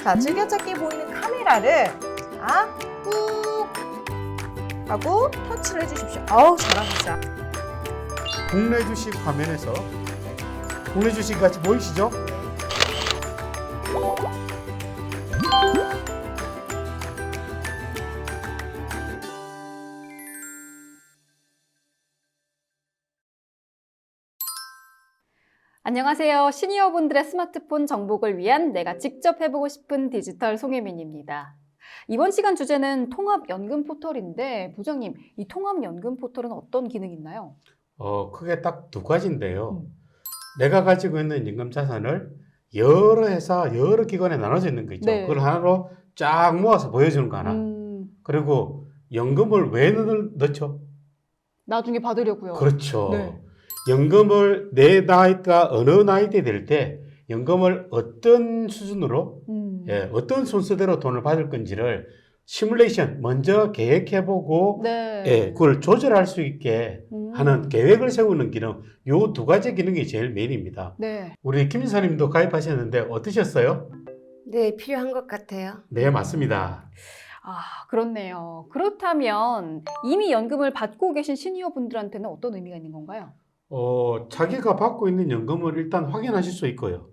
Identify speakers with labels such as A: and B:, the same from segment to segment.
A: 자, 즐겨찾기 보이는 카메라를 자, 꾹 하고 터치를 해주십시오. 어우, 잘하셨어요.
B: 국내 주식 화면에서 국내 주식 같이 보이시죠?
C: 안녕하세요. 시니어분들의 스마트폰 정복을 위한 내가 직접 해보고 싶은 디지털 송혜민입니다. 이번 시간 주제는 통합연금 포털인데 부장님, 이 통합연금 포털은 어떤 기능이 있나요?
B: 크게 딱 두 가지인데요. 내가 가지고 있는 연금 자산을 여러 회사, 여러 기관에 나눠져 있는 거 있죠.
C: 네.
B: 그걸 하나로 쫙 모아서 보여주는 거 하나. 그리고 연금을 왜 넣죠?
C: 나중에 받으려고요.
B: 그렇죠.
C: 네.
B: 연금을 내 나이가 어느 나이 때 될 때 연금을 어떤 수준으로 어떤 순서대로 돈을 받을 건지를 시뮬레이션 먼저 계획해보고
C: 네.
B: 그걸 조절할 수 있게 하는 계획을 세우는 기능, 요 두 가지 기능이 제일 메인입니다.
C: 네.
B: 우리 김 지사님도 가입하셨는데 어떠셨어요?
D: 네, 필요한 것 같아요.
B: 네, 맞습니다.
C: 아, 그렇네요. 그렇다면 이미 연금을 받고 계신 시니어분들한테는 어떤 의미가 있는 건가요?
B: 자기가 받고 있는 연금을 일단 확인하실 수 있고요.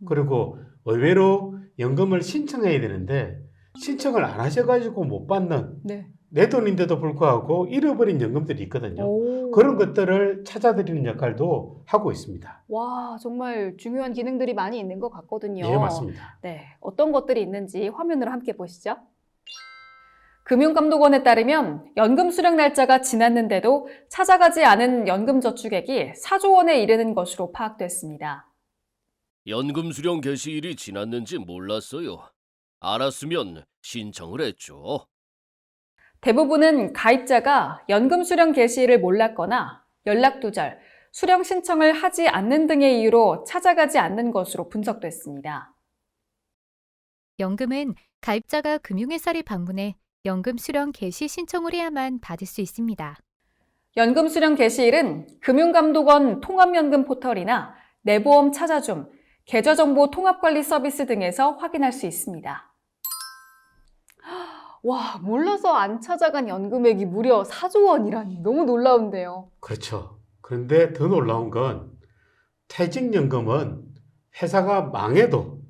B: 그리고 의외로 연금을 신청해야 되는데 신청을 안 하셔가지고 못 받는
C: 네.
B: 내 돈인데도 불구하고 잃어버린 연금들이 있거든요.
C: 오.
B: 그런 것들을 찾아드리는 역할도 하고 있습니다.
C: 와, 정말 중요한 기능들이 많이 있는 것 같거든요.
B: 네, 맞습니다.
C: 네, 어떤 것들이 있는지 화면으로 함께 보시죠. 금융감독원에 따르면 연금 수령 날짜가 지났는데도 찾아가지 않은 연금저축액이 4조 원에 이르는 것으로 파악됐습니다.
E: 연금 수령 개시일이 지났는지 몰랐어요. 알았으면 신청을 했죠.
C: 대부분은 가입자가 연금 수령 개시일을 몰랐거나 연락 두절, 수령 신청을 하지 않는 등의 이유로 찾아가지 않는 것으로 분석됐습니다.
F: 연금은 가입자가 금융회사를 방문해 연금 수령 개시 신청을 해야만 받을 수 있습니다.
C: 연금 수령 개시일은 금융감독원 통합연금 포털이나 내보험 찾아줌, 계좌정보 통합관리 서비스 등에서 확인할 수 있습니다. 와, 몰라서 안 찾아간 연금액이 무려 4조 원이라니 너무 놀라운데요.
B: 그렇죠. 그런데 더 놀라운 건 퇴직연금은 회사가 망해도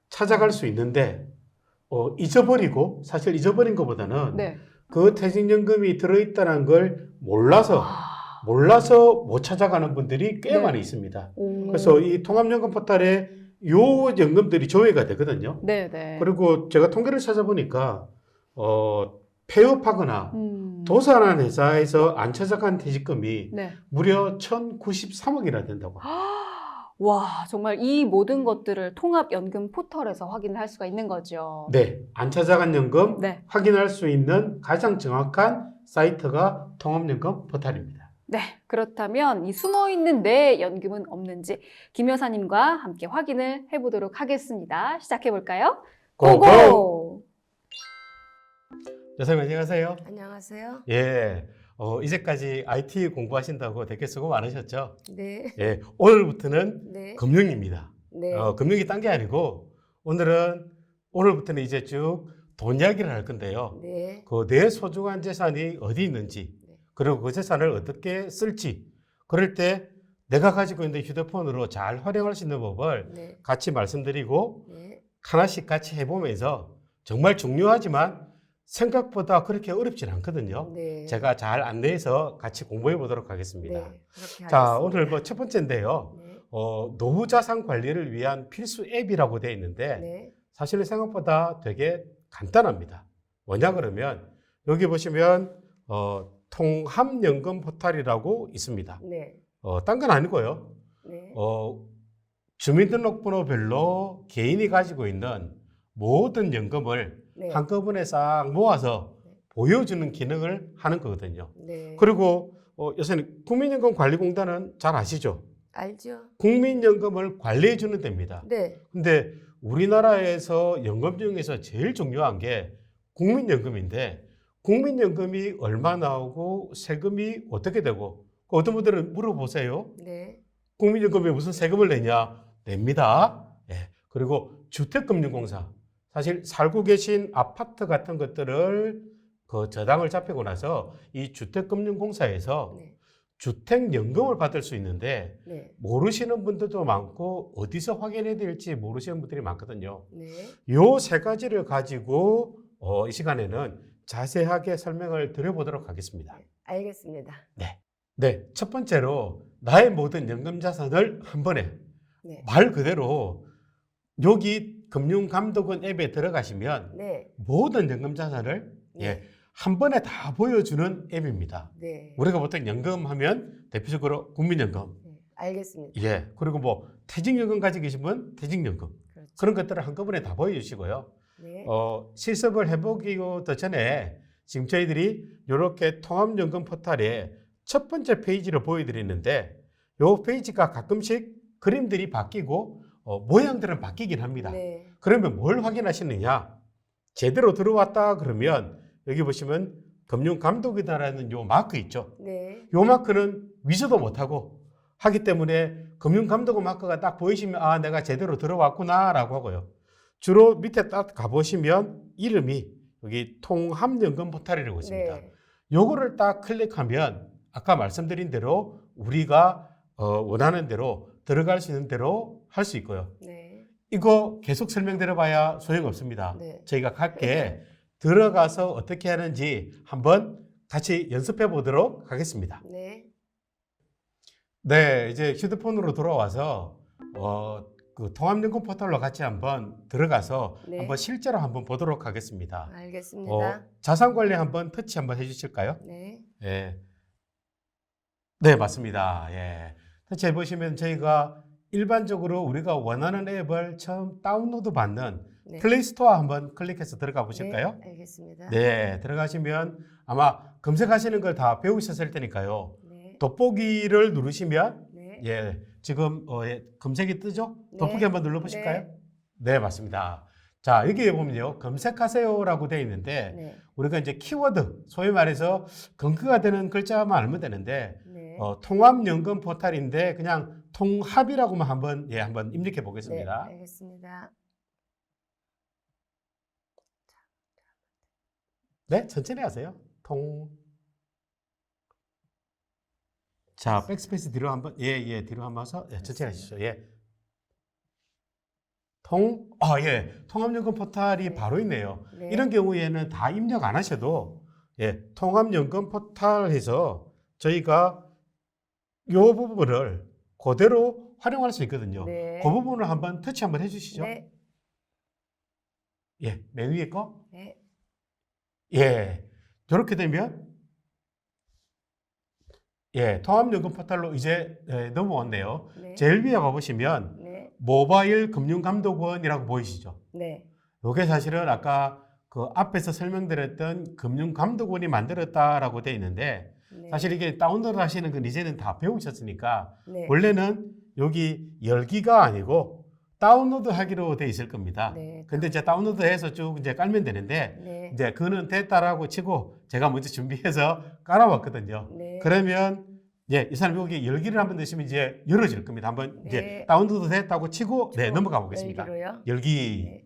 B: 찾아갈 수 있는데 잊어버리고 사실 잊어버린 것보다는
C: 네.
B: 그 퇴직연금이 들어있다는 걸 몰라서 못 찾아가는 분들이 꽤
C: 네.
B: 많이 있습니다.
C: 오.
B: 그래서 이 통합연금 포털에 요 연금들이 조회가 되거든요.
C: 네네.
B: 그리고 제가 통계를 찾아보니까 폐업하거나 도산한 회사에서 안 찾아간 퇴직금이
C: 네.
B: 무려 1,093억이나 된다고.
C: 와, 정말 이 모든 것들을 통합연금 포털에서 확인을 할 수가 있는 거죠.
B: 네, 안 찾아간 연금
C: 네.
B: 확인할 수 있는 가장 정확한 사이트가 통합연금 포털입니다.
C: 네, 그렇다면 이 숨어있는 내 연금은 없는지 김 여사님과 함께 확인을 해보도록 하겠습니다. 시작해볼까요? 고고!
B: 여사님 안녕하세요.
D: 안녕하세요.
B: 예, 이제까지 IT 공부하신다고 되게 수고 많으셨죠?
D: 네.
B: 예, 오늘부터는
D: 네.
B: 금융입니다.
D: 네.
B: 금융이 딴 게 아니고 오늘부터는 이제 쭉 돈 이야기를 할 건데요.
D: 네.
B: 그 내 소중한 재산이 어디 있는지, 그리고 그 재산을 어떻게 쓸지, 그럴 때 내가 가지고 있는 휴대폰으로 잘 활용할 수 있는 법을
D: 네.
B: 같이 말씀드리고
D: 네.
B: 하나씩 같이 해보면서 정말 중요하지만 생각보다 그렇게 어렵진 않거든요.
D: 네.
B: 제가 잘 안내해서 같이 공부해 보도록 하겠습니다.
D: 네. 그렇게
B: 자,
D: 하겠습니다.
B: 오늘 첫 번째인데요.
D: 네.
B: 노후 자산 관리를 위한 필수 앱이라고 되어 있는데
D: 네.
B: 사실 생각보다 되게 간단합니다. 뭐냐 그러면 여기 보시면 통합연금 포털이라고 있습니다.
D: 네.
B: 딴 건 아니고요.
D: 네.
B: 주민등록번호별로 개인이 가지고 있는 모든 연금을
D: 네.
B: 한꺼번에 싹 모아서 보여주는 기능을 하는 거거든요.
D: 네.
B: 그리고 여사님 국민연금관리공단은 잘 아시죠?
D: 알죠?
B: 국민연금을 관리해 주는 데입니다.
D: 네.
B: 근데 우리나라에서 연금 중에서 제일 중요한 게 국민연금인데 국민연금이 얼마 나오고 세금이 어떻게 되고 어떤 분들은 물어보세요.
D: 네.
B: 국민연금에 무슨 세금을 내냐? 냅니다. 예. 그리고 주택금융공사 사실 살고 계신 아파트 같은 것들을 그 저당을 잡히고 나서 이 주택금융공사에서
D: 네.
B: 주택연금을 받을 수 있는데
D: 네.
B: 모르시는 분들도 많고 어디서 확인해야 될지 모르시는 분들이 많거든요.
D: 네.
B: 요 세 가지를 가지고 이 시간에는 자세하게 설명을 드려보도록 하겠습니다.
D: 알겠습니다.
B: 네, 첫 번째로 나의 모든 연금 자산을 한 번에
D: 네.
B: 말 그대로 여기 금융감독원 앱에 들어가시면
D: 네.
B: 모든 연금 자산을
D: 네.
B: 한 번에 다 보여주는 앱입니다.
D: 네.
B: 우리가 보통 연금하면 대표적으로 국민연금,
D: 네. 알겠습니다.
B: 그리고 뭐 퇴직연금 가지고 계신 분 퇴직연금
D: 그렇죠.
B: 그런 것들을 한꺼번에 다 보여주시고요.
D: 네.
B: 실습을 해보기도 전에 지금 저희들이 이렇게 통합연금 포털에 첫 번째 페이지를 보여드리는데 이 페이지가 가끔씩 그림들이 바뀌고 모양들은 바뀌긴 합니다.
D: 네.
B: 그러면 뭘 확인하시느냐? 제대로 들어왔다 그러면 여기 보시면 금융감독이다라는 요 마크 있죠.
D: 네.
B: 요 마크는 위조도 못하고 하기 때문에 금융감독원 마크가 딱 보이시면 아 내가 제대로 들어왔구나 라고 하고요. 주로 밑에 딱 가보시면 이름이 여기 통합연금 포털이라고 있습니다.
D: 네.
B: 요거를 딱 클릭하면 아까 말씀드린 대로 우리가 원하는 대로 들어갈 수 있는 대로 할 수 있고요.
D: 네.
B: 이거 계속 설명드려봐야 소용없습니다.
D: 네.
B: 저희가 각게 들어가서 어떻게 하는지 한번 같이 연습해 보도록 하겠습니다.
D: 네.
B: 네, 이제 휴대폰으로 돌아와서 그 통합연금 포털로 같이 한번 들어가서
D: 네.
B: 한번 실제로 한번 보도록 하겠습니다.
D: 알겠습니다.
B: 자산 관리 한번 터치 한번 해주실까요?
D: 네.
B: 예. 네, 맞습니다. 예. 터치해 보시면 저희가 일반적으로 우리가 원하는 앱을 처음 다운로드 받는
D: 네.
B: 플레이스토어 한번 클릭해서 들어가 보실까요?
D: 네. 알겠습니다.
B: 네, 들어가시면 아마 검색하시는 걸 다 배우셨을 테니까요.
D: 네.
B: 돋보기를 누르시면
D: 네.
B: 지금 검색이 뜨죠?
D: 네.
B: 돋보기 한번 눌러보실까요?
D: 네.
B: 네, 맞습니다. 자, 여기에 보면요. 검색하세요라고 되어 있는데
D: 네.
B: 우리가 이제 키워드, 소위 말해서 근거가 되는 글자만 알면 되는데
D: 네.
B: 통합연금 포털인데 그냥 통합이라고만 한번 입력해
D: 네.
B: 보겠습니다.
D: 알겠습니다.
B: 네, 천천히 하세요. 자, 백스페이스 뒤로 한번, 뒤로 한번 해서, 천천히 하시죠. 통합연금 포털이
D: 네.
B: 바로 있네요.
D: 네.
B: 이런 경우에는 다 입력 안 하셔도, 통합연금 포털에서 저희가 이 부분을 그대로 활용할 수 있거든요.
D: 네.
B: 그 부분을 한번 터치 한번 해주시죠.
D: 네.
B: 맨 위에 거.
D: 네.
B: 이렇게 되면, 통합연금 포털로 이제 넘어왔네요.
D: 네.
B: 제일 위에 가보시면,
D: 네.
B: 모바일 금융감독원이라고 보이시죠?
D: 네.
B: 이게 사실은 아까 그 앞에서 설명드렸던 금융감독원이 만들었다라고 되어 있는데,
D: 네.
B: 사실 이게 다운로드 하시는 건 이제는 다 배우셨으니까,
D: 네.
B: 원래는 여기 열기가 아니고 다운로드 하기로 되어 있을 겁니다.
D: 네.
B: 근데 이제 다운로드 해서 쭉 이제 깔면 되는데,
D: 네.
B: 이제 그는 됐다라고 치고 제가 먼저 준비해서 깔아왔거든요.
D: 네.
B: 그러면 이 사람 여기 열기를 한번 넣으시면 이제 열어질 겁니다. 한번 이제
D: 네.
B: 다운로드 됐다고 치고 넘어가 보겠습니다.
D: 열기로요?
B: 열기
D: 네.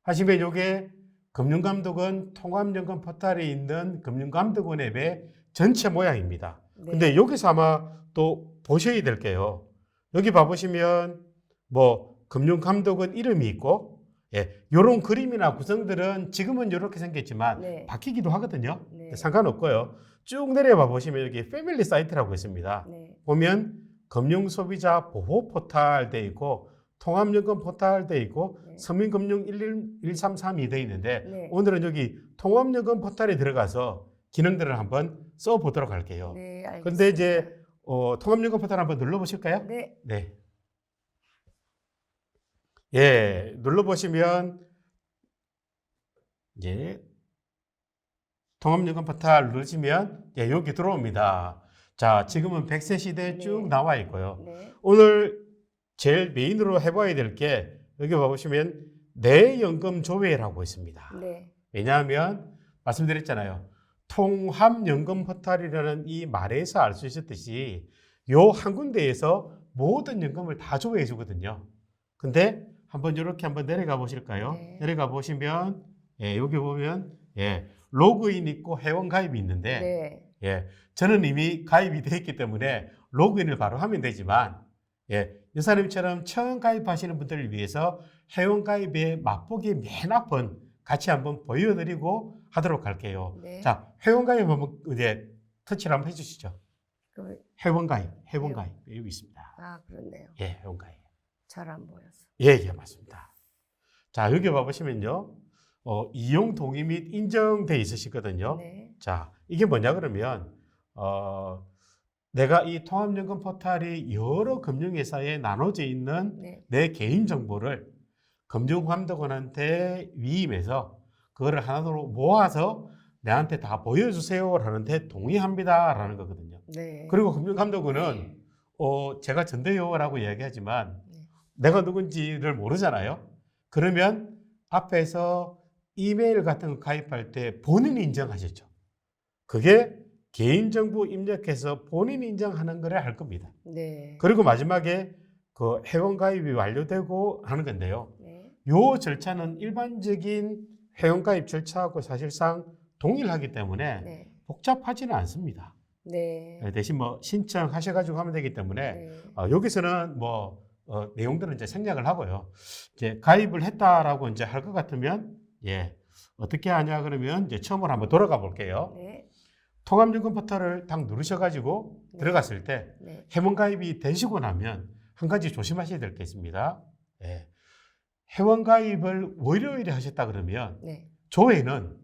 B: 하시면 요게 금융감독원 통합연금 포털에 있는 금융감독원 앱의 전체 모양입니다.
D: 네.
B: 근데 여기서 아마 또 보셔야 될 게요. 여기 봐보시면 뭐 금융감독원 이름이 있고 요런 그림이나 구성들은 지금은 이렇게 생겼지만
D: 네.
B: 바뀌기도 하거든요.
D: 네.
B: 상관없고요. 쭉 내려봐 보시면 여기 패밀리 사이트라고 있습니다.
D: 네.
B: 보면 금융소비자 보호 포털 돼 있고 통합연금 포털 돼 있고
D: 네.
B: 서민금융 11332 돼 있는데
D: 네.
B: 오늘은 여기 통합연금 포털에 들어가서 기능들을 한번 써보도록 할게요.
D: 네. 알겠습니다.
B: 근데 이제 통합연금 포털 한번 눌러보실까요?
D: 네.
B: 네. 눌러보시면 통합연금 포털 누르시면 여기 들어옵니다. 자, 지금은 100세 시대 쭉
D: 네.
B: 나와 있고요.
D: 네.
B: 오늘 제일 메인으로 해봐야 될 게 여기 봐보시면 내 연금 조회라고 있습니다.
D: 네.
B: 왜냐하면 말씀드렸잖아요. 통합연금 포털이라는 이 말에서 알 수 있었듯이 요 한 군데에서 모든 연금을 다 조회해 주거든요. 근데 한번 이렇게 한번 내려가 보실까요?
D: 네.
B: 내려가 보시면 예, 여기 보면 예, 로그인 있고 회원 가입이 있는데
D: 네.
B: 예, 저는 이미 가입이 되어 있기 때문에 로그인을 바로 하면 되지만 예, 여사님처럼 처음 가입하시는 분들을 위해서 회원 가입의 맛보기 맨 앞은 같이 한번 보여드리고 하도록 할게요.
D: 네.
B: 자, 회원 가입 한번 이제 터치를 한번 해주시죠. 회원 가입 여기 있습니다.
D: 아, 그렇네요.
B: 예, 회원 가입.
D: 잘 안 보여서.
B: 예, 예, 맞습니다. 자, 여기 봐보시면요. 이용 동의 및 인정돼 있으시거든요.
D: 네.
B: 자, 이게 뭐냐 그러면 내가 이 통합연금 포털이 여러 금융회사에 나눠져 있는
D: 네.
B: 내 개인 정보를 금융감독원한테 위임해서 그거를 하나로 모아서 내한테 다 보여주세요라는데 동의합니다라는 거거든요.
D: 네.
B: 그리고 금융감독원은 제가 전대요라고 이야기하지만
D: 네.
B: 내가 누군지를 모르잖아요. 그러면 앞에서 이메일 같은 거 가입할 때 본인이 인정하셨죠. 그게 개인정보 입력해서 본인 인정하는 거를 할 겁니다.
D: 네.
B: 그리고 마지막에 그 회원 가입이 완료되고 하는 건데요.
D: 네.
B: 요 절차는 일반적인 회원 가입 절차하고 사실상 동일하기 때문에
D: 네.
B: 복잡하지는 않습니다.
D: 네.
B: 대신 뭐 신청하셔가지고 하면 되기 때문에
D: 네.
B: 여기서는 뭐 내용들은 이제 생략을 하고요. 이제 가입을 했다라고 이제 할 것 같으면 예 어떻게 하냐 그러면 이제 처음으로 한번 돌아가 볼게요.
D: 네.
B: 통합연금 포털을 딱 누르셔가지고
D: 네.
B: 들어갔을 때
D: 네.
B: 회원 가입이 되시고 나면 한 가지 조심하셔야 될 게 있습니다. 예. 회원 가입을 월요일에 하셨다 그러면
D: 네.
B: 조회는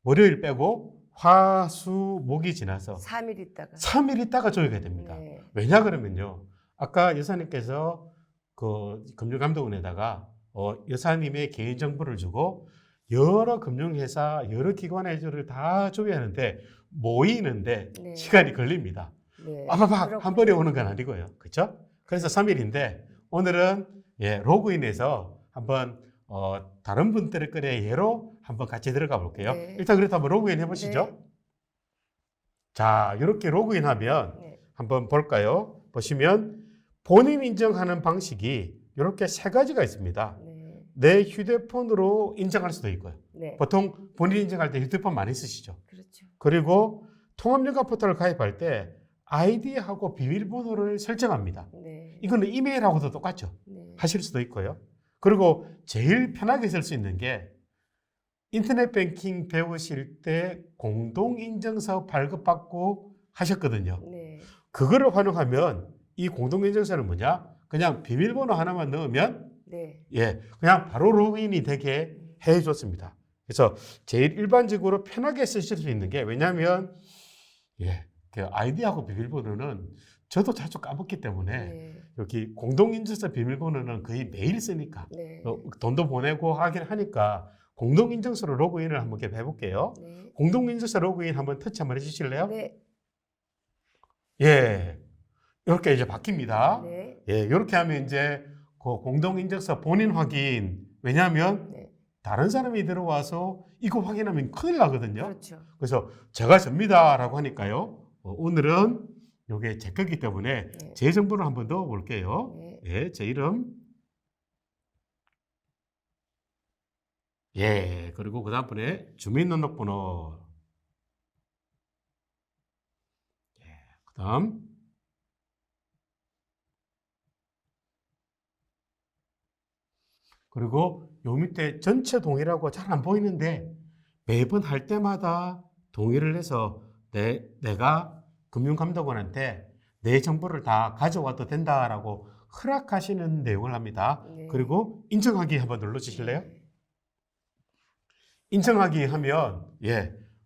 B: 월요일 빼고 화, 수, 목이 지나서
D: 3일 있다가.
B: 3일 있다가 조회가 됩니다.
D: 네.
B: 왜냐 그러면요. 아까 여사님께서 그 금융감독원에다가 여사님의 개인정보를 주고 여러 금융회사, 여러 기관회사를 다 조회하는데 모이는데
D: 네.
B: 시간이 걸립니다.
D: 네.
B: 아바박 한 번에 오는 건 아니고요. 그렇죠? 그래서 3일인데 오늘은 예, 로그인해서 한번 다른 분들의 거래 예로 한번 같이 들어가 볼게요.
D: 네.
B: 일단 그래도 한번 로그인 해보시죠.
D: 네.
B: 자, 이렇게 로그인하면
D: 네.
B: 한번 볼까요? 보시면 본인 인정하는 방식이 이렇게 세 가지가 있습니다.
D: 네.
B: 내 휴대폰으로 인정할 수도 있고요.
D: 네.
B: 보통 본인 인정할 때 휴대폰 많이 쓰시죠.
D: 그렇죠.
B: 그리고 통합연금 포털을 가입할 때 아이디하고 비밀번호를 설정합니다.
D: 네.
B: 이거는 이메일하고도 똑같죠.
D: 네.
B: 하실 수도 있고요. 그리고 제일 편하게 쓸 수 있는 게 인터넷 뱅킹 배우실 때 공동인증서 발급받고 하셨거든요.
D: 네.
B: 그거를 활용하면 이 공동인증서는 뭐냐? 그냥 비밀번호 하나만 넣으면
D: 네.
B: 예, 그냥 바로 로그인이 되게 해줬습니다. 그래서 제일 일반적으로 편하게 쓰실 수 있는 게 왜냐하면 예, 그 아이디하고 비밀번호는 저도 자주 까먹기 때문에
D: 네.
B: 여기 공동인증서 비밀번호는 거의 매일 쓰니까
D: 네.
B: 돈도 보내고 하긴 하니까 공동인증서로 로그인을 한번 해볼게요.
D: 네.
B: 공동인증서 로그인 한번 터치 한번 해주실래요?
D: 네.
B: 예, 이렇게 이제 바뀝니다.
D: 네.
B: 예, 이렇게 하면 이제 그 공동인증서 본인 확인. 왜냐하면
D: 네.
B: 다른 사람이 들어와서 이거 확인하면 큰일 나거든요.
D: 그렇죠.
B: 그래서 제가 접니다라고 하니까요. 오늘은 이게 제 거기 때문에
D: 네.
B: 제 정보를 한번 넣어 볼게요.
D: 네.
B: 예, 제 이름. 예, 그리고 그 다음번에 주민등록번호. 예, 그 다음. 그리고 요 밑에 전체 동의라고 잘 안 보이는데 매번 할 때마다 동의를 해서 내가 금융감독원한테 내 정보를 다 가져와도 된다라고 허락하시는 내용을 합니다.
D: 네.
B: 그리고 인정하기 한번 눌러주실래요?
D: 네.
B: 인정하기 하면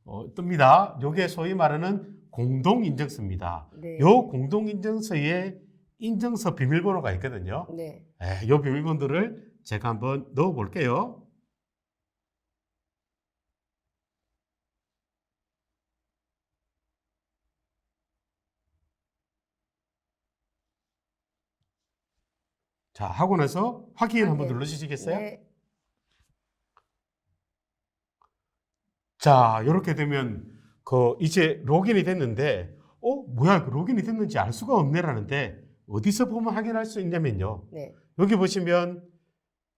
B: 뜹니다. 요게 소위 말하는 공동인증서입니다.
D: 네.
B: 요 공동인증서에 인증서 비밀번호가 있거든요.
D: 네.
B: 요 비밀번호를 제가 한번 넣어 볼게요. 자, 하고 나서 확인 한번
D: 확인.
B: 눌러주시겠어요?
D: 네.
B: 자, 이렇게 되면 이제 로그인이 됐는데, 뭐야, 로그인이 됐는지 알 수가 없네라는데 어디서 보면 확인할 수 있냐면요.
D: 네.
B: 여기 보시면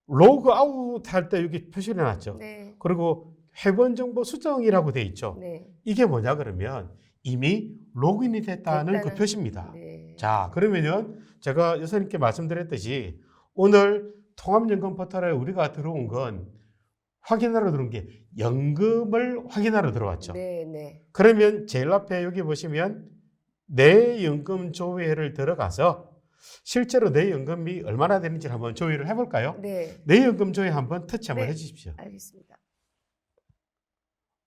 B: 로그아웃 할 때 여기 표시를 해놨죠.
D: 네.
B: 그리고 회원 정보 수정이라고 돼 있죠.
D: 네.
B: 이게 뭐냐 그러면 이미 로그인이 됐다는 그
D: 됐다는-
B: 표시입니다.
D: 네.
B: 자, 그러면은 제가 여사님께 말씀드렸듯이 오늘 통합연금 포털에 우리가 들어온 건 확인하러 들어온 게 연금을 확인하러 들어왔죠.
D: 네, 네.
B: 그러면 제일 앞에 여기 보시면 내 연금 조회를 들어가서 실제로 내 연금이 얼마나 되는지 한번 조회를 해볼까요?
D: 네.
B: 내 연금 조회 한번 터치 한번
D: 네.
B: 해주십시오.
D: 알겠습니다.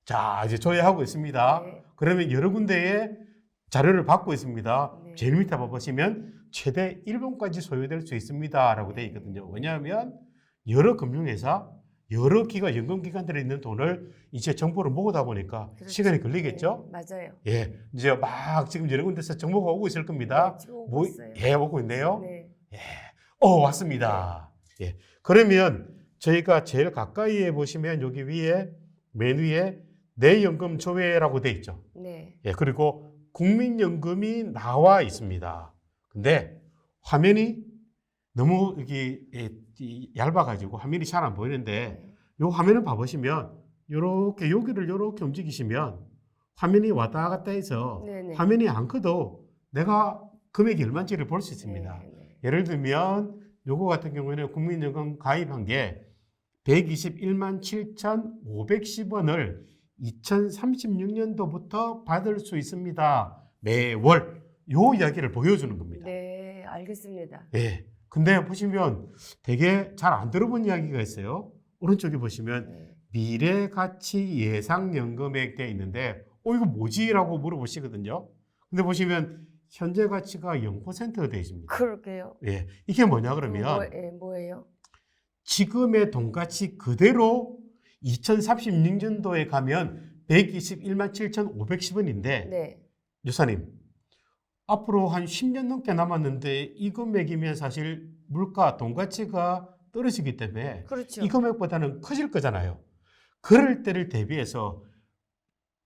B: 자, 이제 조회하고 있습니다.
D: 네.
B: 그러면 여러 군데에 자료를 받고 있습니다.
D: 네.
B: 제일 밑에 보시면 최대 1분까지 소요될 수 있습니다라고 되어 있거든요. 왜냐하면 여러 금융회사, 여러 기관, 연금기관들에 있는 돈을 이제 정보를 모으다 보니까
D: 그렇죠.
B: 시간이 걸리겠죠?
D: 네, 맞아요.
B: 예, 이제 막 지금 여러 군데서 정보가 오고 있을 겁니다.
D: 네, 지금 오고 있어요.
B: 예, 오고 있네요.
D: 네.
B: 왔습니다. 예, 그러면 저희가 제일 가까이에 보시면 여기 위에 맨 위에 내 연금 조회라고 되어 있죠.
D: 네.
B: 예, 그리고 국민연금이 나와 있습니다. 근데 화면이 너무 여기 얇아가지고 화면이 잘 안 보이는데
D: 네.
B: 이 화면을 봐보시면 요렇게 여기를 요렇게 움직이시면 화면이 왔다 갔다 해서
D: 네, 네.
B: 화면이 안 커도 내가 금액이 얼마인지를 볼 수 있습니다.
D: 네, 네.
B: 예를 들면 요거 같은 경우에는 국민연금 가입한 게 121만 7,510원을 2036년도부터 받을 수 있습니다. 매월 요 이야기를 보여주는 겁니다.
D: 네, 알겠습니다.
B: 예. 근데 보시면 되게 잘 안 들어본 이야기가 있어요. 오른쪽에 보시면
D: 네.
B: 미래 가치 예상 연금액 되어 있는데 이거 뭐지라고 물어보시거든요. 근데 보시면 현재 가치가 0% 되어 있습니다.
D: 그럴게요.
B: 예. 이게 뭐냐 그러면
D: 뭐예요?
B: 지금의 돈가치 그대로 2036년도에 가면 121만 7,510원인데
D: 네.
B: 여사님 앞으로 한 10년 넘게 남았는데 이 금액이면 사실 물가 돈가치가 떨어지기 때문에
D: 그렇죠.
B: 이 금액보다는 커질 거잖아요. 그럴 때를 대비해서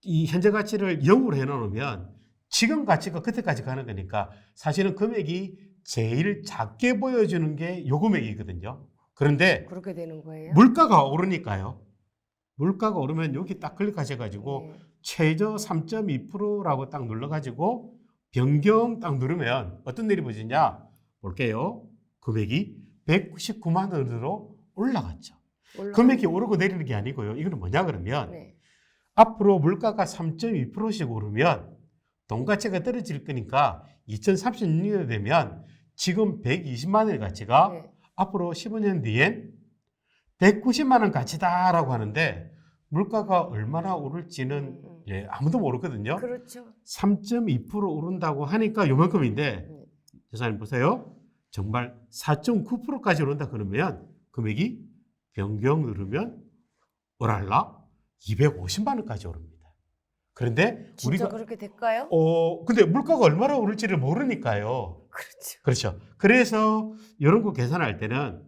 B: 이 현재 가치를 0으로 해놓으면 지금 가치가 그때까지 가는 거니까 사실은 금액이 제일 작게 보여주는 게 요 금액이거든요. 그런데
D: 그렇게 되는 거예요?
B: 물가가 오르니까요. 물가가 오르면 여기 딱 클릭하셔가지고
D: 네.
B: 최저 3.2%라고 딱 눌러가지고 변경 딱 누르면 어떤 일이 벌어지냐 볼게요. 금액이 199만 원으로 올라갔죠. 금액이 오르고 내리는 게 아니고요. 이거는 뭐냐 그러면
D: 네.
B: 앞으로 물가가 3.2%씩 오르면 돈 가치가 떨어질 거니까 2036년이 되면 지금 120만 원의 가치가
D: 네.
B: 앞으로 15년 뒤엔 190만 원 가치다라고 하는데 물가가 얼마나 오를지는 예, 아무도 모르거든요.
D: 그렇죠.
B: 3.2% 오른다고 하니까 요만큼인데
D: 네.
B: 여사님 보세요. 정말 4.9%까지 오른다 그러면 금액이 변경 누르면 오랄라 250만 원까지 오릅니다. 그런데
D: 진짜
B: 우리가
D: 그렇게 될까요?
B: 근데 물가가 얼마나 오를지를 모르니까요.
D: 그렇죠.
B: 그렇죠. 그래서 이런 거 계산할 때는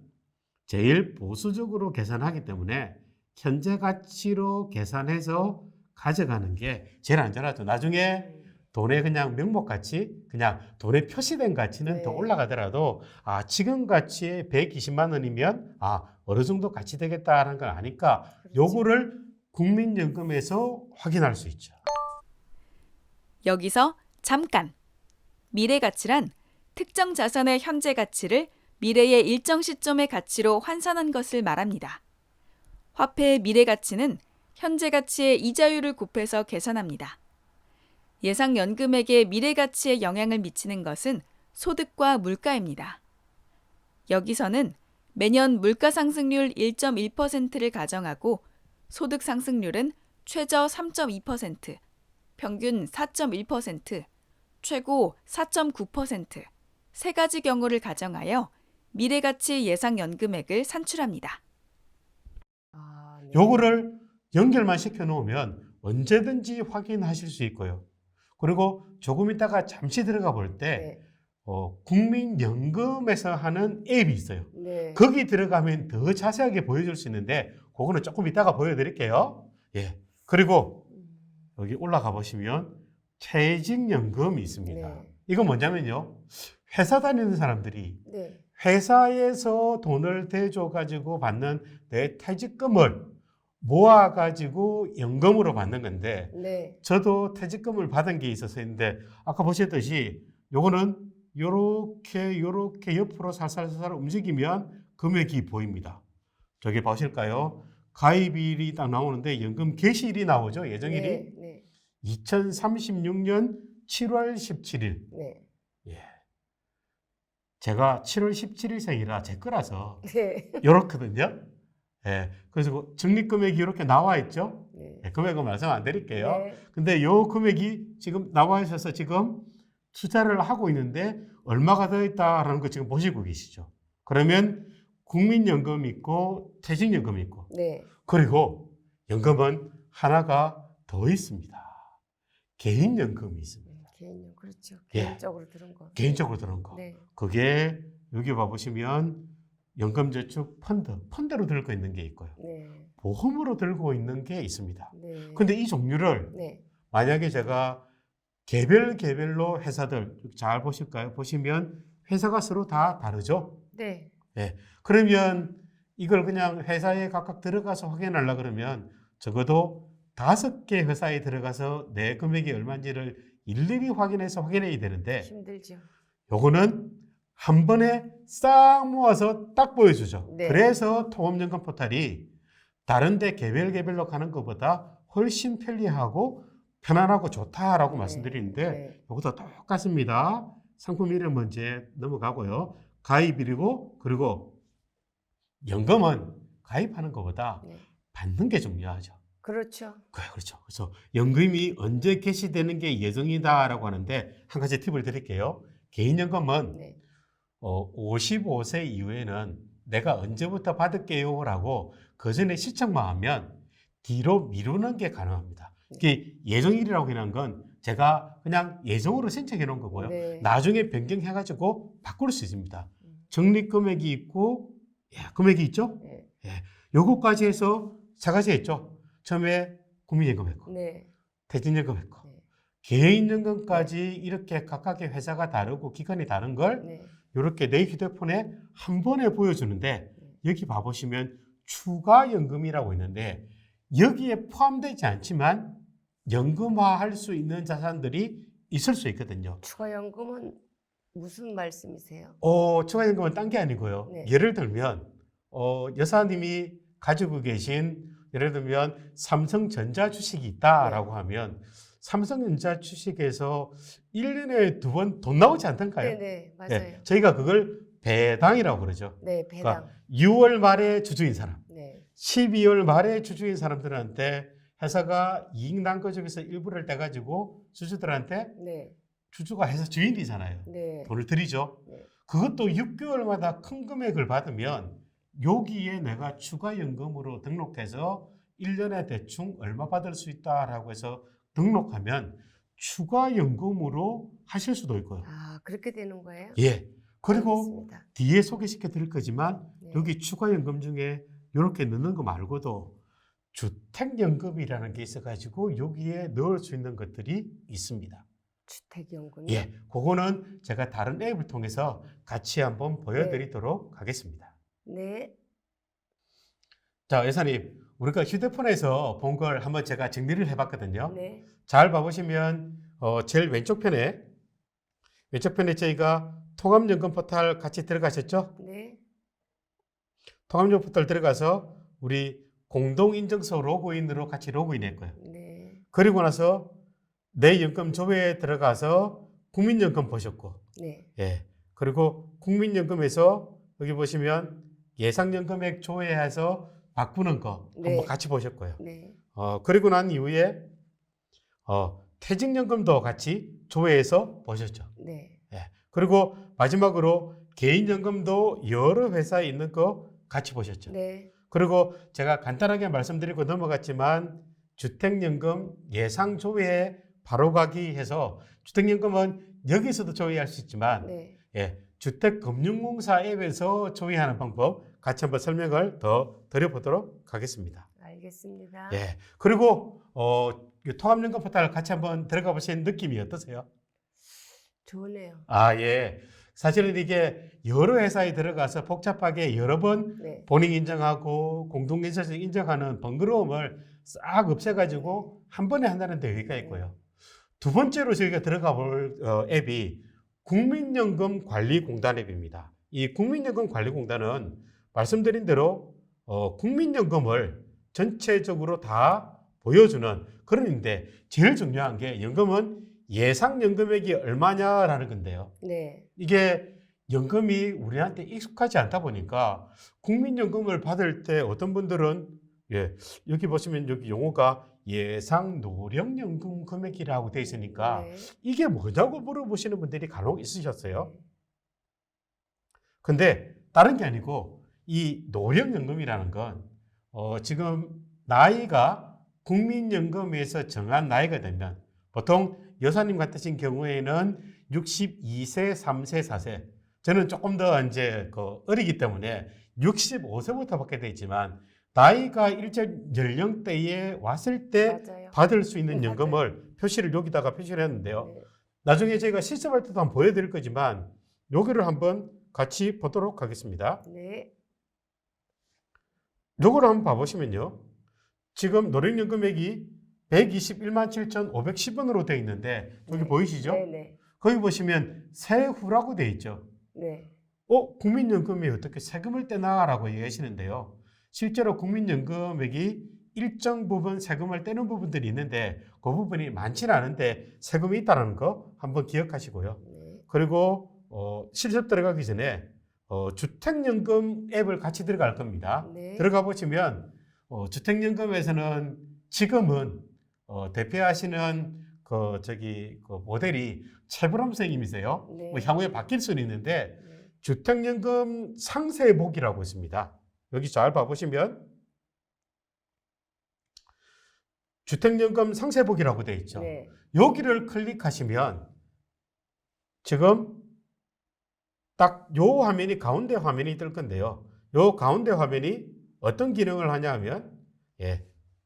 B: 제일 보수적으로 계산하기 때문에 현재 가치로 계산해서 가져가는 게 제일 안전하죠. 나중에 돈의 그냥 명목 가치, 그냥 돈에 표시된 가치는
D: 네.
B: 더 올라가더라도 지금 가치에 120만 원이면 어느 정도 가치 되겠다는 걸 아니까
D: 그렇죠.
B: 요거를 국민연금에서 확인할 수 있죠.
G: 여기서 잠깐! 미래 가치란 특정 자산의 현재 가치를 미래의 일정 시점의 가치로 환산한 것을 말합니다. 화폐의 미래 가치는 현재 가치의 이자율을 곱해서 계산합니다. 예상 연금액의 미래 가치에 영향을 미치는 것은 소득과 물가입니다. 여기서는 매년 물가 상승률 1.1%를 가정하고 소득 상승률은 최저 3.2%, 평균 4.1%, 최고 4.9%, 세 가지 경우를 가정하여 미래가치 예상 연금액을 산출합니다.
D: 네.
B: 요거를 연결만 시켜 놓으면 언제든지 확인하실 수 있고요. 그리고 조금 있다가 잠시 들어가 볼 때
D: 네.
B: 국민연금에서 하는 앱이 있어요.
D: 네.
B: 거기 들어가면 더 자세하게 보여줄 수 있는데 그거는 조금 이따가 보여드릴게요. 예. 그리고 여기 올라가 보시면 퇴직연금이 있습니다.
D: 네.
B: 이건 뭐냐면요. 회사 다니는 사람들이
D: 네.
B: 회사에서 돈을 대줘 가지고 받는 내 퇴직금을 모아 가지고 연금으로 받는 건데
D: 네.
B: 저도 퇴직금을 받은 게 있었는데 아까 보셨듯이 요거는 요렇게 옆으로 살살살살 움직이면 금액이 보입니다. 저기 보실까요? 가입일이 딱 나오는데 연금 개시일이 나오죠. 예정일이.
D: 네. 네.
B: 2036년 7월 17일.
D: 네.
B: 예. 제가 7월 17일생이라 제 거라서
D: 네.
B: 요렇거든요. 예. 그래서 적립금액이 이렇게 나와 있죠.
D: 네.
B: 예, 금액은 말씀 안 드릴게요.
D: 네.
B: 근데 요 금액이 지금 나와 있어서 지금 투자를 하고 있는데 얼마가 더 있다라는 거 지금 보시고 계시죠. 그러면 국민연금 있고 퇴직연금 있고
D: 네.
B: 그리고 연금은 하나가 더 있습니다. 개인연금이 있습니다.
D: 개인용 그렇죠.
B: 예.
D: 개인적으로 들은 거.
B: 개인적으로 드는 거.
D: 네.
B: 그게 여기 봐보시면 연금저축 펀드로 들고 있는 게 있고요.
D: 네.
B: 보험으로 들고 있는 게 있습니다.
D: 네.
B: 근데 이 종류를
D: 네.
B: 만약에 제가 개별로 회사들 잘 보실까요? 보시면 회사가 서로 다 다르죠?
D: 네.
B: 그러면 이걸 그냥 회사에 각각 들어가서 확인하려 그러면 적어도 5개 회사에 들어가서 내 금액이 얼마인지를 일일이 확인해야 되는데
D: 힘들죠.
B: 요거는 한 번에 싹 모아서 딱 보여주죠.
D: 네.
B: 그래서 통합연금 포털이 다른 데 개별로 가는 것보다 훨씬 편리하고 편안하고 좋다라고 말씀드리는데
D: 네.
B: 이것도 똑같습니다. 상품 이름 먼저 넘어가고요. 가입일이고 그리고 연금은 가입하는 것보다
D: 네.
B: 받는 게 중요하죠.
D: 그렇죠.
B: 그렇죠. 그래서 연금이 언제 개시되는 게 예정이다라고 하는데 한 가지 팁을 드릴게요. 개인연금은
D: 네.
B: 55세 이후에는 내가 언제부터 받을게요라고 그 전에 신청만 하면 뒤로 미루는 게 가능합니다. 이게 예정일이라고 하는 건 제가 그냥 예정으로 신청해 놓은 거고요.
D: 네.
B: 나중에 변경해가지고 바꿀 수 있습니다. 적립금액이 있고 금액이 있죠.
D: 네.
B: 요거까지 해서 세 가지 했죠. 처음에 국민연금 했고
D: 네.
B: 퇴직연금 했고
D: 네.
B: 개인연금까지 이렇게 각각의 회사가 다르고 기관이 다른 걸
D: 네.
B: 이렇게 내 휴대폰에 한 번에 보여주는데 여기 봐보시면 추가연금이라고 있는데 여기에 포함되지 않지만 연금화할 수 있는 자산들이 있을 수 있거든요.
D: 추가연금은 무슨 말씀이세요?
B: 추가연금은 딴 게 아니고요.
D: 네.
B: 예를 들면 여사님이 가지고 계신 예를 들면 삼성전자 주식이 있다라고 하면 삼성전자 주식에서 1년에 2번 돈 나오지 않던가요?
D: 네네 맞아요.
B: 저희가 그걸 배당이라고 그러죠.
D: 네 배당.
B: 그러니까 6월 말에 주주인 사람,
D: 네.
B: 12월 말에 주주인 사람들한테 회사가 이익 난 거 중에서 일부를 떼가지고 주주들한테
D: 네.
B: 주주가 회사 주인이잖아요.
D: 네.
B: 돈을 드리죠.
D: 네.
B: 그것도 6개월마다 큰 금액을 받으면 여기에 내가 추가연금으로 등록해서 1년에 대충 얼마 받을 수 있다라고 해서 등록하면 추가연금으로 하실 수도 있고요.
D: 아 그렇게 되는 거예요?
B: 예. 그리고
D: 알겠습니다.
B: 뒤에 소개시켜 드릴 거지만
D: 네.
B: 여기 추가연금 중에 이렇게 넣는 거 말고도 주택연금이라는 게 있어가지고 여기에 넣을 수 있는 것들이 있습니다.
D: 주택연금.
B: 예, 그거는 제가 다른 앱을 통해서 같이 한번 보여드리도록 하겠습니다.
D: 네.
B: 자, 여사님, 우리가 휴대폰에서 본 걸 한번 제가 정리를 해봤거든요.
D: 네.
B: 잘 봐보시면 제일 왼쪽 편에 저희가 통합연금 포털 같이 들어가셨죠?
D: 네.
B: 통합연금 포털 들어가서 우리 공동인증서 로그인으로 같이 로그인했고요.
D: 네.
B: 그리고 나서 내 연금 조회에 들어가서 국민연금 보셨고,
D: 네.
B: 예. 그리고 국민연금에서 여기 보시면 예상연금액 조회해서 바꾸는 거
D: 네.
B: 한번 같이 보셨고요.
D: 네.
B: 그리고 난 이후에 퇴직연금도 같이 조회해서 보셨죠.
D: 네.
B: 예. 그리고 마지막으로 개인연금도 여러 회사에 있는 거 같이 보셨죠.
D: 네.
B: 그리고 제가 간단하게 말씀드리고 넘어갔지만 주택연금 예상조회에 바로가기 해서 주택연금은 여기서도 조회할 수 있지만
D: 네.
B: 주택금융공사 앱에서 조회하는 방법 같이 한번 설명을 더 드려보도록 하겠습니다.
D: 알겠습니다.
B: 예. 그리고 이 통합연금 포털 같이 한번 들어가 보신 느낌이 어떠세요?
D: 좋네요.
B: 예. 사실은 이게 여러 회사에 들어가서 복잡하게 여러 번
D: 네.
B: 본인 인정하고 공동인증서 인정하는 번거로움을 싹 없애가지고 한 번에 한다는 데 의의가 있고요. 두 번째로 저희가 들어가 볼 앱이 국민연금관리공단 앱입니다. 이 국민연금관리공단은 말씀드린 대로 국민연금을 전체적으로 다 보여주는 그런 인데 제일 중요한 게 연금은 예상연금액이 얼마냐라는 건데요.
D: 네.
B: 이게 연금이 우리한테 익숙하지 않다 보니까 국민연금을 받을 때 어떤 분들은 여기 보시면 여기 용어가 예상노령연금 금액이라고 돼 있으니까
D: 네.
B: 이게 뭐냐고 물어보시는 분들이 간혹 있으셨어요. 근데 다른 게 아니고 이 노령연금이라는 건 지금 나이가 국민연금에서 정한 나이가 되면 보통 여사님 같으신 경우에는 62세, 3세, 4세 저는 조금 더 이제 어리기 때문에 65세부터 받게 돼 있지만 나이가 일정 연령대에 왔을 때
D: 맞아요.
B: 받을 수 있는
D: 네,
B: 연금을 표시를 여기다가 표시를 했는데요.
D: 네.
B: 나중에 저희가 실습할 때도 한번 보여드릴 거지만 여기를 한번 같이 보도록 하겠습니다.
D: 네.
B: 요거를 한번 봐보시면요. 지금 노령연금액이 121만 7,510원으로 되어 있는데 여기
D: 네.
B: 보이시죠?
D: 네, 네.
B: 거기 보시면 세후라고 되어 있죠.
D: 네.
B: 국민연금이 어떻게 세금을 떼나라고 얘기하시는데요. 실제로 국민연금액이 일정 부분 세금을 떼는 부분들이 있는데 그 부분이 많지는 않은데 세금이 있다는 거 한번 기억하시고요.
D: 네.
B: 그리고 실습 들어가기 전에 주택연금 앱을 같이 들어갈 겁니다.
D: 네.
B: 들어가 보시면 주택연금에서는 지금은 대표하시는 모델이 최불암 선생님이세요.
D: 네.
B: 뭐 향후에 바뀔 수는 있는데
D: 네.
B: 주택연금 상세복이라고 있습니다. 여기 잘 봐보시면 주택연금 상세복이라고 되어 있죠.
D: 네.
B: 여기를 클릭하시면 지금 딱 요 화면이 가운데 화면이 뜰 건데요. 요 가운데 화면이 어떤 기능을 하냐 하면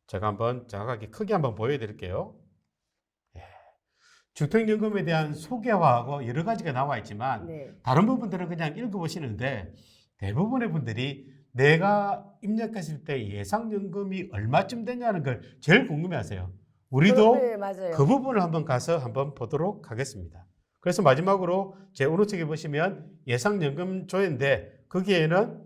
B: 제가 한번 정확하게 크게 한번 보여드릴게요. 주택연금에 대한 소개하고 여러 가지가 나와 있지만
D: 네.
B: 다른 부분들은 그냥 읽어보시는데 대부분의 분들이 내가 입력했을 때 예상연금이 얼마쯤 되냐는 걸 제일 궁금해하세요. 우리도
D: 네, 맞아요.
B: 그 부분을 한번 가서 한번 보도록 하겠습니다. 그래서 마지막으로 제 오른쪽에 보시면 예상연금 조회인데 거기에는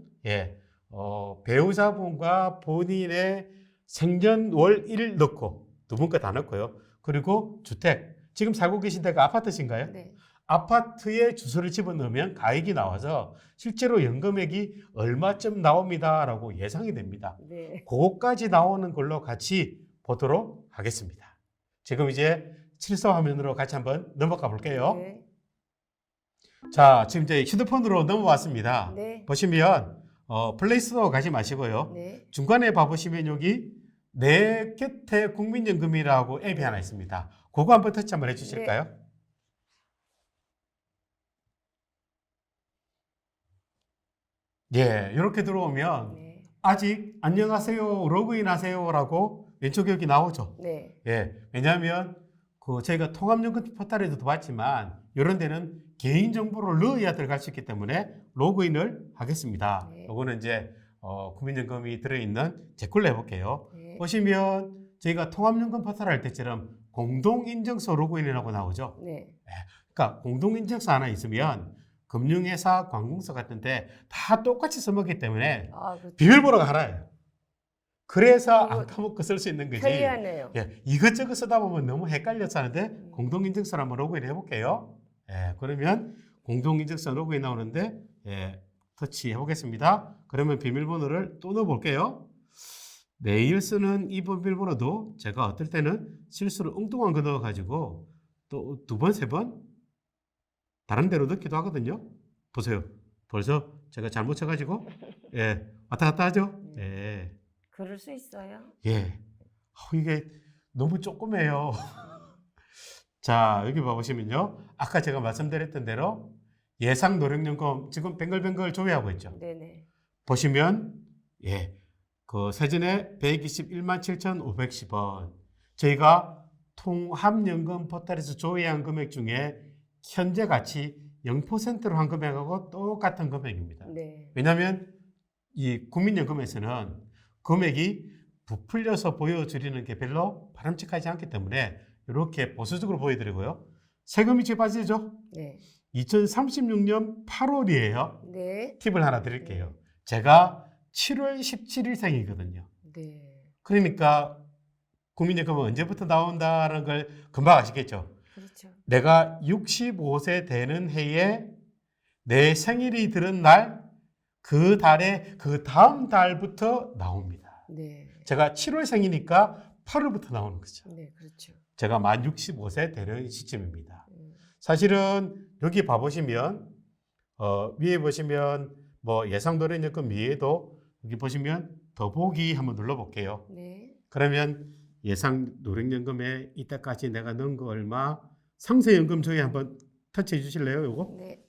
B: 배우자분과 본인의 생년월일 넣고 두 분 거 다 넣고요. 그리고 주택 지금 살고 계신 데가 아파트신가요?
D: 네.
B: 아파트에 주소를 집어넣으면 가액이 나와서 실제로 연금액이 얼마쯤 나옵니다라고 예상이 됩니다.
D: 네.
B: 그거까지 나오는 걸로 같이 보도록 하겠습니다. 지금 이제 칠서 화면으로 같이 한번 넘어가 볼게요.
D: 네.
B: 자, 지금 이제 휴대폰으로 넘어왔습니다.
D: 네.
B: 보시면 플레이스토어 가지 마시고요.
D: 네.
B: 중간에 봐보시면 여기 내 곁에 국민연금이라고 앱이 하나 있습니다. 그거 한번 터치 한번 해주실까요? 이렇게 들어오면
D: 네.
B: 아직 안녕하세요, 로그인 하세요라고 왼쪽에 여기 나오죠.
D: 네.
B: 왜냐하면 저희가 통합연금 포털에도 봤지만 이런 데는 개인정보를 넣어야 들어갈 수 있기 때문에 로그인을 하겠습니다.
D: 네.
B: 요거는 이제 국민연금이 들어있는 제 걸로 해볼게요.
D: 네.
B: 보시면 저희가 통합연금 포털 할 때처럼 공동인증서 로그인이라고 나오죠.
D: 네.
B: 그러니까 공동인증서 하나 있으면 금융회사, 관공서 같은데 다 똑같이 써먹기 때문에
D: 그렇죠.
B: 비밀번호가 하나예요. 그래서 안 까먹고 쓸 수 있는 거지.
D: 편리하네요.
B: 이것저것 쓰다 보면 너무 헷갈려서 하는데 공동인증서를 한번 로그인 해볼게요. 그러면 공동인증서 로그인 나오는데 터치 해보겠습니다. 그러면 비밀번호를 또 넣어볼게요. 매일 쓰는 이 비밀번호도 제가 어떨 때는 실수로 엉뚱한 거 넣어가지고 또 두 번, 세 번 다른 데로 넣기도 하거든요. 보세요. 벌써 제가 잘못 쳐가지고 왔다 갔다 하죠.
D: 그럴 수 있어요.
B: 이게 너무 조그매요. 자, 여기 봐보시면요. 아까 제가 말씀드렸던 대로 예상 노령연금 지금 뱅글뱅글 조회하고 있죠.
D: 네네.
B: 보시면 그 세전에 121만 7,510원. 저희가 통합연금 포털에서 조회한 금액 중에 현재 가치 0%로 한 금액하고 똑같은 금액입니다.
D: 네.
B: 왜냐하면 이 국민연금에서는 금액이 부풀려서 보여드리는 게 별로 바람직하지 않기 때문에 이렇게 보수적으로 보여드리고요. 세금이 제일 빠지죠?
D: 네.
B: 2036년 8월이에요.
D: 네.
B: 팁을 하나 드릴게요. 제가 7월 17일생이거든요.
D: 네.
B: 그러니까 국민연금은 언제부터 나온다는 걸 금방 아시겠죠?
D: 그렇죠.
B: 내가 65세 되는 해에 내 생일이 들은 날, 그 달에 그 다음 달부터 나옵니다.
D: 네.
B: 제가 7월생이니까 8월부터 나오는 거죠.
D: 네, 그렇죠.
B: 제가 만 65세 되는 시점입니다.
D: 음.
B: 사실은 여기 봐보시면 위에 보시면 뭐 예상 노령연금 위에도 여기 보시면 더보기 한번 눌러볼게요.
D: 네.
B: 그러면 예상 노령연금에 이때까지 내가 넣은 거 얼마, 상세연금 저희 한번 터치해 주실래요? 요거?
D: 네.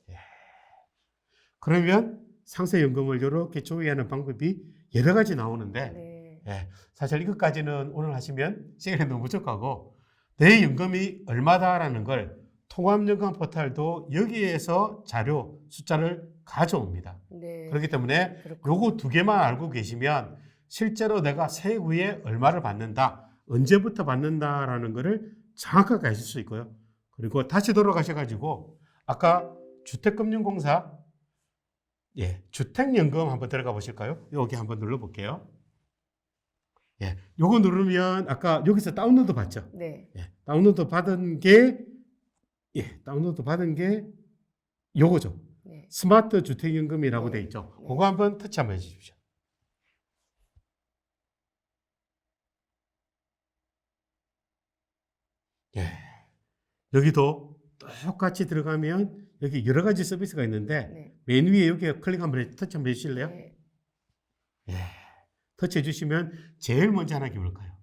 B: 그러면 상세연금을 이렇게 조회하는 방법이 여러 가지 나오는데
D: 네.
B: 예, 사실 이것까지는 오늘 하시면 시간이 너무 부족하고 내 연금이 얼마다라는 걸 통합연금 포털도 여기에서 자료 숫자를 가져옵니다.
D: 네.
B: 그렇기 때문에
D: 그렇군요.
B: 요거 두 개만 알고 계시면 실제로 내가 세후에 얼마를 받는다, 언제부터 받는다라는 거를 정확하게 아실 수 있고요. 그리고 다시 돌아가셔가지고 아까 주택금융공사 주택연금 한번 들어가 보실까요? 여기 한번 눌러볼게요. 요거 누르면 아까 여기서 다운로드 받죠?
D: 네.
B: 다운로드 받은 게 요거죠.
D: 네.
B: 스마트 주택연금이라고
D: 네.
B: 돼 있죠.
D: 네.
B: 그거 한번 터치 한번 해주십시오. 여기도 똑같이 들어가면 여기 여러 가지 서비스가 있는데
D: 네.
B: 맨 위에 여기 클릭 한번 터치 한번 해주실래요?
D: 네.
B: 터치 해주시면 제일 먼저 하나 뭘까요?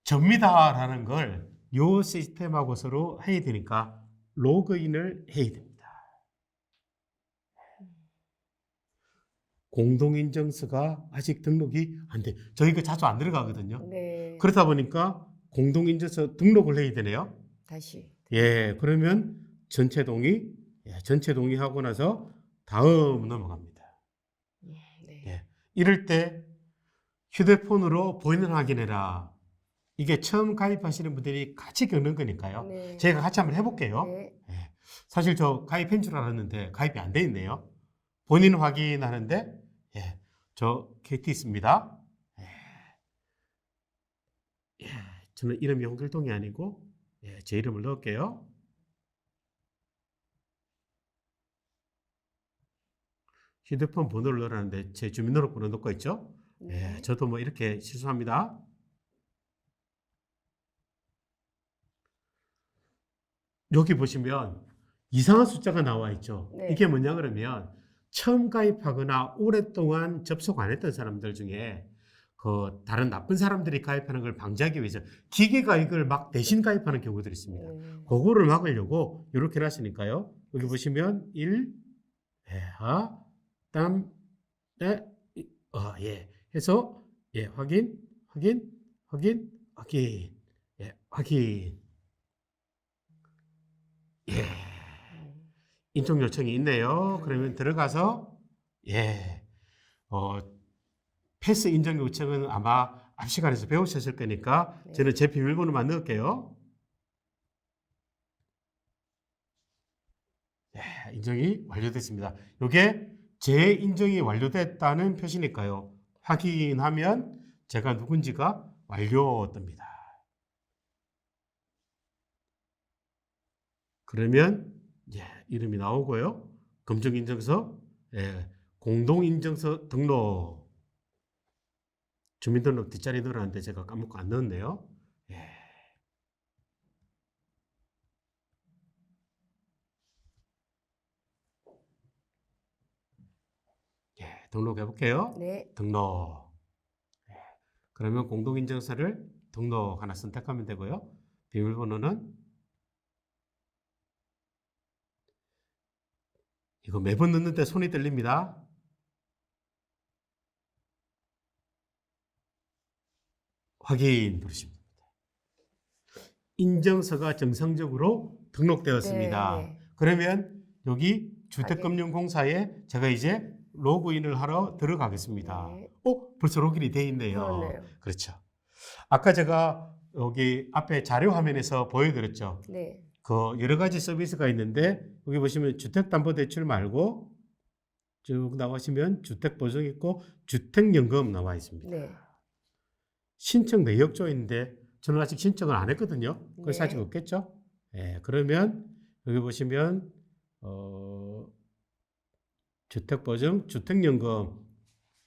B: 접니다라는 걸 요 시스템하고 서로 해야 되니까 로그인을 해야 됩니다. 공동인증서가 아직 등록이 안 돼. 저희가 자주 안 들어가거든요.
D: 네.
B: 그렇다 보니까 공동인증서 등록을 해야 되네요.
D: 다시.
B: 그러면 전체 동의하고 나서 다음 넘어갑니다.
D: 네.
B: 이럴 때 휴대폰으로 본인 확인해라. 이게 처음 가입하시는 분들이 같이 겪는 거니까요.
D: 네.
B: 제가 같이 한번 해볼게요.
D: 네.
B: 사실 저 가입한 줄 알았는데 가입이 안 돼 있네요. 본인 확인하는데 저 KT 있습니다. 저는 이름이 홍길동이 아니고 제 이름을 넣을게요. 휴대폰 번호를 넣으라는데 제 주민등록번호 넣고 있죠?
D: 네.
B: 저도 뭐 이렇게 실수합니다. 여기 보시면 이상한 숫자가 나와 있죠.
D: 네.
B: 이게 뭐냐 그러면 처음 가입하거나 오랫동안 접속 안 했던 사람들 중에 그 다른 나쁜 사람들이 가입하는 걸 방지하기 위해서 기계가 이걸 막 대신 가입하는 경우들이 있습니다.
D: 네.
B: 그거를 막으려고 이렇게 해놨으니까요. 여기 보시면 1, 해서 확인. 인증 요청이 있네요. 그러면 들어가서 패스 인증 요청은 아마 앞 시간에서 배우셨을 거니까
D: 네.
B: 저는 제 비밀번호만 넣을게요. 인증이 완료됐습니다. 이게 제 인증이 완료됐다는 표시니까요. 확인하면 제가 누군지가 완료 뜹니다. 그러면 이름이 나오고요. 검증인증서, 공동인증서 등록. 주민등록 뒷자리 넣으라는데 제가 까먹고 안 넣었네요. 등록해 볼게요.
D: 네.
B: 등록. 그러면 공동인증서를 등록 하나 선택하면 되고요. 비밀번호는 이거 매번 넣는데 손이 떨립니다. 확인 누르시면 됩니다. 인증서가 정상적으로 등록되었습니다.
D: 네, 네.
B: 그러면 여기 주택금융공사에 제가 이제 로그인을 하러 들어가겠습니다.
D: 네.
B: 벌써 로그인이 돼 있네요.
D: 그러네요.
B: 그렇죠. 아까 제가 여기 앞에 자료 화면에서 보여드렸죠.
D: 네.
B: 그 여러 가지 서비스가 있는데 여기 보시면 주택담보대출 말고 쭉 나가시면 주택보증 있고 주택연금 나와 있습니다.
D: 네.
B: 신청 내역조 있는데 저는 아직 신청을 안 했거든요. 그래서
D: 네.
B: 아직 없겠죠. 예, 그러면 여기 보시면 주택보증, 주택연금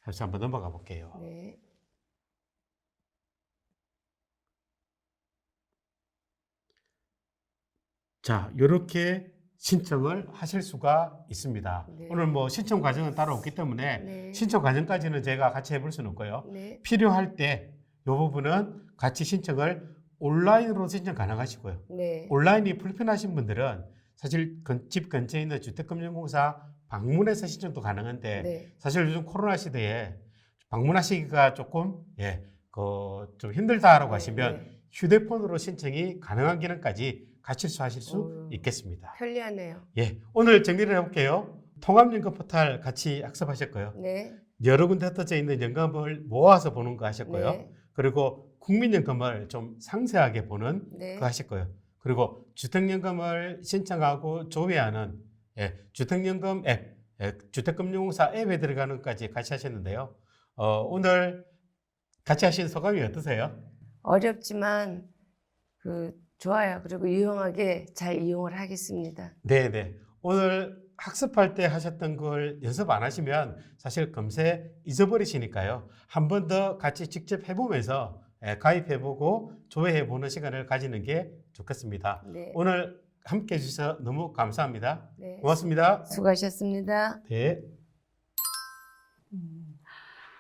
B: 해서 한번 넘어가 볼게요.
D: 네.
B: 자, 이렇게 신청을 하실 수가 있습니다.
D: 네.
B: 오늘 뭐 신청 과정은 따로 없기 때문에
D: 네.
B: 신청 과정까지는 제가 같이 해볼 수는 없고요.
D: 네.
B: 필요할 때 이 부분은 같이 신청을 온라인으로 신청 가능하시고요.
D: 네.
B: 온라인이 불편하신 분들은 사실 집 근처에 있는 주택금융공사 방문해서 신청도 가능한데
D: 네.
B: 사실 요즘 코로나 시대에 방문하시기가 조금 좀 힘들다라고 하시면
D: 네.
B: 휴대폰으로 신청이 가능한 기능까지 같이 하실 수 있겠습니다.
D: 편리하네요.
B: 예, 오늘 정리를 해볼게요. 통합연금 포털 같이 학습하셨고요.
D: 네.
B: 여러 군데 흩어져 있는 연금을 모아서 보는 거 하셨고요.
D: 네.
B: 그리고 국민연금을 좀 상세하게 보는
D: 네.
B: 거 하실 거예요. 그리고 주택연금을 신청하고 조회하는 주택연금 앱, 주택금융공사 앱에 들어가는 것까지 같이 하셨는데요. 오늘 같이 하신 소감이 어떠세요?
D: 어렵지만 좋아요. 그리고 유용하게 잘 이용을 하겠습니다.
B: 네네. 오늘 학습할 때 하셨던 걸 연습 안 하시면 사실 금세 잊어버리시니까요. 한 번 더 같이 직접 해보면서 가입해보고 조회해보는 시간을 가지는 게 좋겠습니다.
D: 네.
B: 오늘 함께 해주셔서 너무 감사합니다.
D: 네.
B: 고맙습니다.
D: 수고하셨습니다.
B: 네.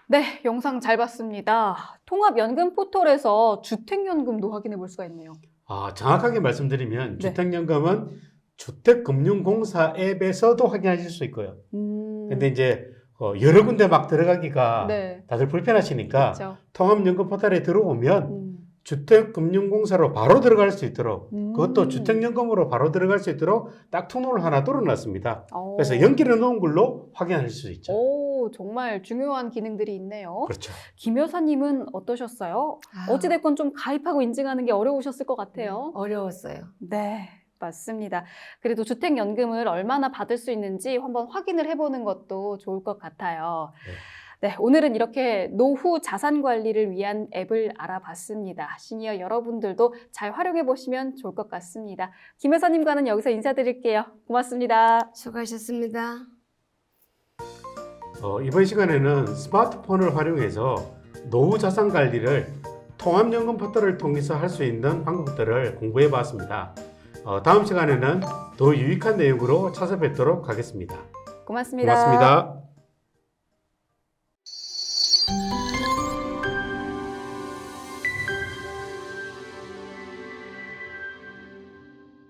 C: 네, 영상 잘 봤습니다. 통합연금 포털에서 주택연금도 확인해 볼 수가 있네요.
B: 정확하게 말씀드리면
C: 네.
B: 주택연금은 주택금융공사 앱에서도 확인하실 수 있고요. 근데 이제 여러 군데 막 들어가기가
C: 네.
B: 다들 불편하시니까
C: 그렇죠.
B: 통합연금 포털에 들어오면 주택금융공사로 바로 들어갈 수 있도록 그것도 주택연금으로 바로 들어갈 수 있도록 딱 통로를 하나 뚫어놨습니다. 그래서 연결해 놓은 걸로 확인할 수 있죠.
C: 오, 정말 중요한 기능들이 있네요.
B: 그렇죠.
C: 김 여사님은 어떠셨어요? 어찌됐건 좀 가입하고 인증하는 게 어려우셨을 것 같아요.
D: 어려웠어요.
C: 네, 맞습니다. 그래도 주택연금을 얼마나 받을 수 있는지 한번 확인을 해보는 것도 좋을 것 같아요. 네, 오늘은 이렇게 노후 자산 관리를 위한 앱을 알아봤습니다. 시니어 여러분들도 잘 활용해 보시면 좋을 것 같습니다. 김 여사님과는 여기서 인사드릴게요. 고맙습니다.
D: 수고하셨습니다.
B: 이번 시간에는 스마트폰을 활용해서 노후 자산 관리를 통합연금 포털을 통해서 할 수 있는 방법들을 공부해 봤습니다. 다음 시간에는 더 유익한 내용으로 찾아뵙도록 하겠습니다.
C: 고맙습니다.
B: 고맙습니다.